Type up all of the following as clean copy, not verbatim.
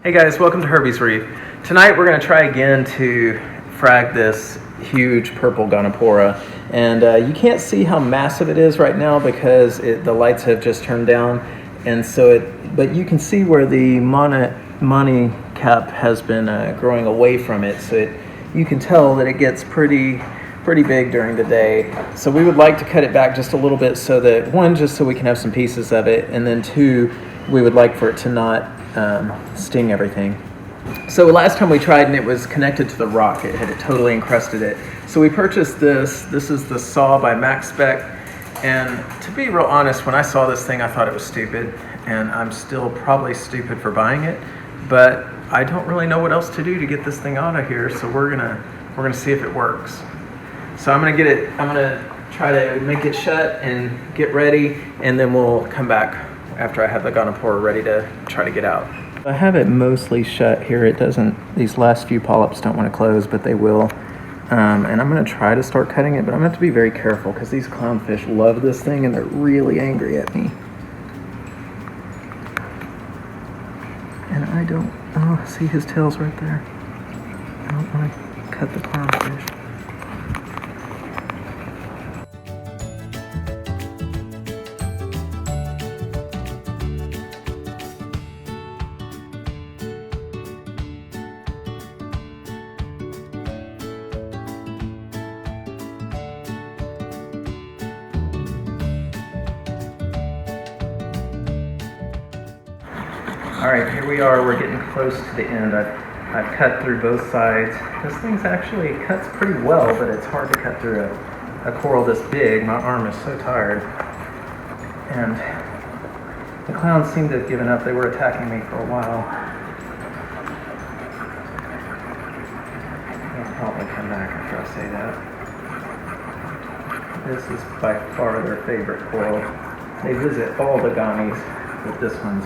Hey guys, welcome to Herbie's Reef. Tonight we're going to try again to frag this huge purple Goniopora. And you can't see how massive it is right now because the lights have just turned down. And so but you can see where the money cap has been growing away from it. So you can tell that it gets pretty big during the day. So we would like to cut it back just a little bit so that, one, just so we can have some pieces of it, and then two, we would like for it to not sting everything. So last time we tried and it was connected to the rock, it had totally encrusted it. So we purchased this. This is the saw by maxspect, and to be real honest, when I saw this thing I thought it was stupid, and I'm still probably stupid for buying it, but I don't really know what else to do to get this thing out of here, so we're gonna see if it works. So I'm gonna try to make it shut and get ready, and then we'll come back after I have the Goniopora ready to try to get out. I have it mostly shut here. It doesn't, these last few polyps don't want to close, but they will. And I'm going to try to start cutting it, but I'm going to have to be very careful because these clownfish love this thing and they're really angry at me. And I don't, oh, see his tail's right there. I don't want to cut the clownfish. Alright, here we are, we're getting close to the end. I've cut through both sides. This thing's actually cuts pretty well, but it's hard to cut through a coral this big. My arm is so tired. And the clowns seem to have given up. They were attacking me for a while. They'll probably come back after I say that. This is by far their favorite coral. They visit all the Gonis, but this one's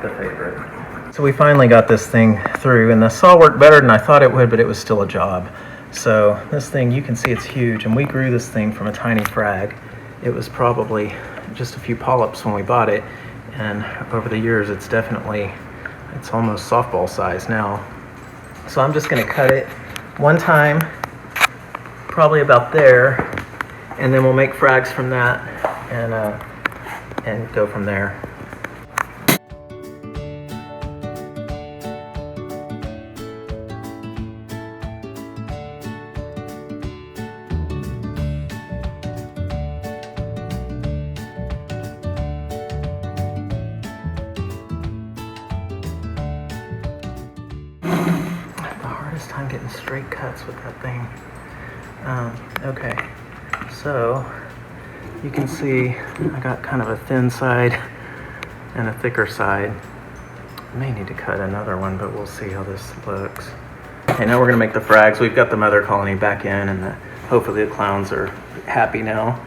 the favorite. So we finally got this thing through, and the saw worked better than I thought it would, but it was still a job. So this thing, you can see it's huge, and we grew this thing from a tiny frag. It was probably just a few polyps when we bought it, and over the years it's almost softball size now. So I'm just going to cut it one time, probably about there, and then we'll make frags from that and go from there. Time getting straight cuts with that thing. Okay, so you can see I got kind of a thin side and a thicker side. I may need to cut another one, but we'll see how this looks. Okay, now we're gonna make the frags. We've got the mother colony back in, and hopefully the clowns are happy now.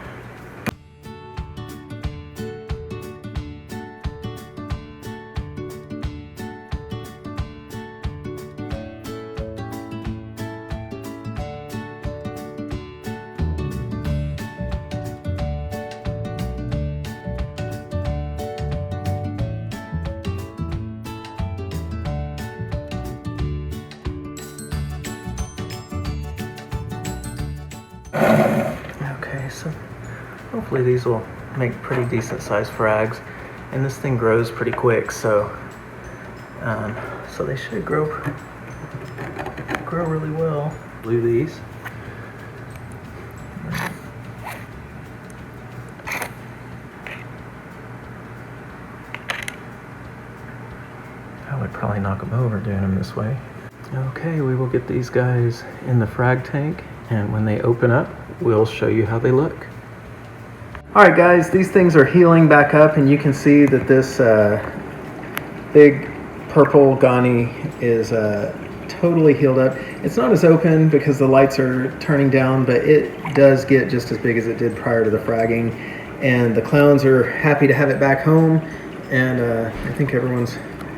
Okay, so hopefully these will make pretty decent sized frags, and this thing grows pretty quick, so they should grow really well. Glue these. I would probably knock them over doing them this way. Okay, we will get these guys in the frag tank, and when they open up, we'll show you how they look. Alright guys, these things are healing back up, and you can see that this big purple Goni is totally healed up. It's not as open because the lights are turning down, but it does get just as big as it did prior to the fragging. And the clowns are happy to have it back home, and I think everyone's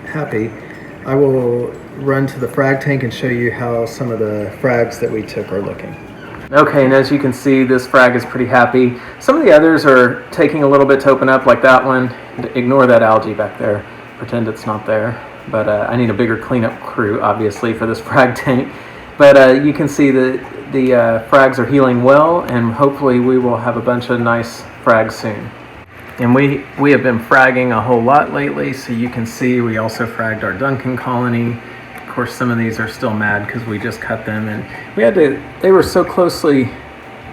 happy. I will run to the frag tank and show you how some of the frags that we took are looking. Okay, and as you can see, this frag is pretty happy. Some of the others are taking a little bit to open up, like that one. Ignore that algae back there. Pretend it's not there. but I need a bigger cleanup crew, obviously, for this frag tank. But you can see that the frags are healing well, and hopefully we will have a bunch of nice frags soon. And we have been fragging a whole lot lately, so you can see we also fragged our Duncan colony. Of course, some of these are still mad because we just cut them, and they were so closely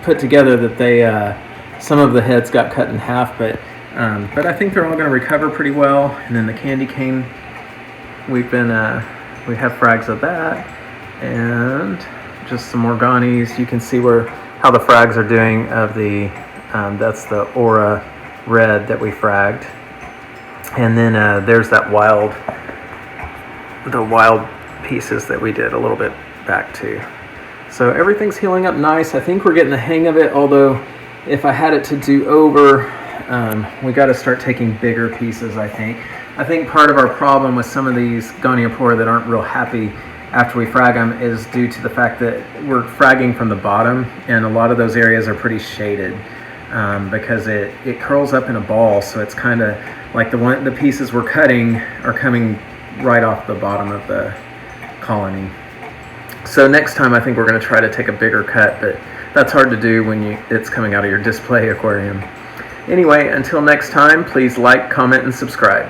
put together that they some of the heads got cut in half, but I think they're all going to recover pretty well. And then the candy cane, we have frags of that, and just some more Gonis. You can see how the frags are doing of the that's the Aura red that we fragged, and then there's that the wild pieces that we did a little bit back too. So everything's healing up nice. I think we're getting the hang of it, although if I had it to do over, we got to start taking bigger pieces. I think part of our problem with some of these Goniopora that aren't real happy after we frag them is due to the fact that we're fragging from the bottom, and a lot of those areas are pretty shaded because it curls up in a ball, so it's kind of like the pieces we're cutting are coming right off the bottom of the colony. So next time I think we're going to try to take a bigger cut, but that's hard to do when it's coming out of your display aquarium. Anyway, until next time, please like, comment, and subscribe.